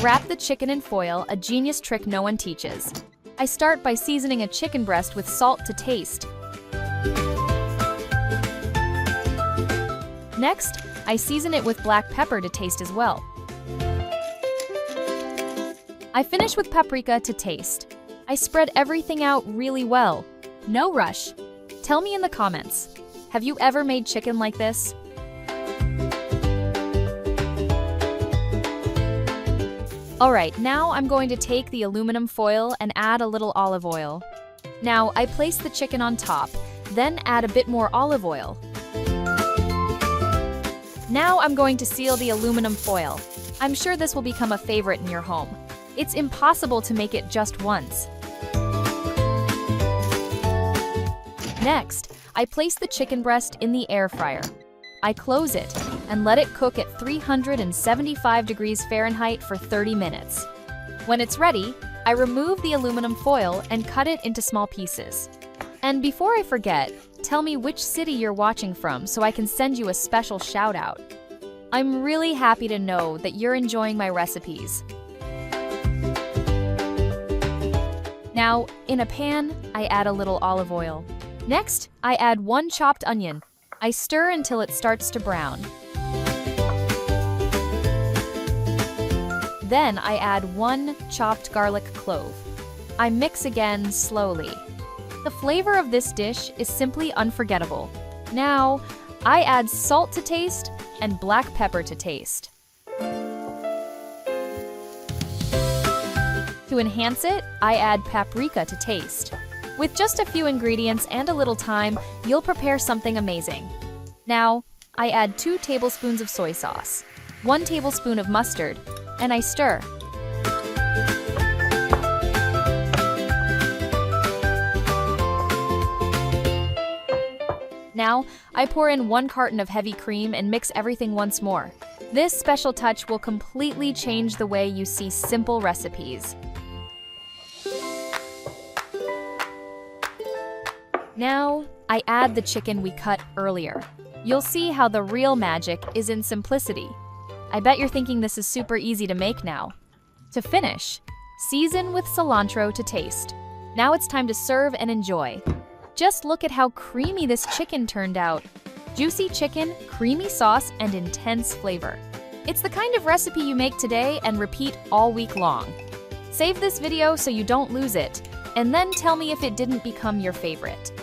Wrap the chicken in foil, a genius trick no one teaches. I start by seasoning a chicken breast with salt to taste. Next, I season it with black pepper to taste as well. I finish with paprika to taste. I spread everything out really well. No rush. Tell me in the comments, have you ever made chicken like this? Alright, now I'm going to take the aluminum foil and add a little olive oil. Now, I place the chicken on top, then add a bit more olive oil. Now I'm going to seal the aluminum foil. I'm sure this will become a favorite in your home. It's impossible to make it just once. Next, I place the chicken breast in the air fryer. I close it and let it cook at 375 degrees Fahrenheit for 30 minutes. When it's ready, I remove the aluminum foil and cut it into small pieces. And before I forget, tell me which city you're watching from so I can send you a special shout out. I'm really happy to know that you're enjoying my recipes. Now, in a pan, I add a little olive oil. Next, I add 1 chopped onion. I stir until it starts to brown. Then I add 1 chopped garlic clove. I mix again slowly. The flavor of this dish is simply unforgettable. Now, I add salt to taste and black pepper to taste. To enhance it, I add paprika to taste. With just a few ingredients and a little time, you'll prepare something amazing. Now, I add 2 tablespoons of soy sauce, 1 tablespoon of mustard, and I stir. Now, I pour in 1 carton of heavy cream and mix everything once more. This special touch will completely change the way you see simple recipes. Now, I add the chicken we cut earlier. You'll see how the real magic is in simplicity. I bet you're thinking this is super easy to make now. To finish, season with cilantro to taste. Now it's time to serve and enjoy. Just look at how creamy this chicken turned out. Juicy chicken, creamy sauce, and intense flavor. It's the kind of recipe you make today and repeat all week long. Save this video so you don't lose it, and then tell me if it didn't become your favorite.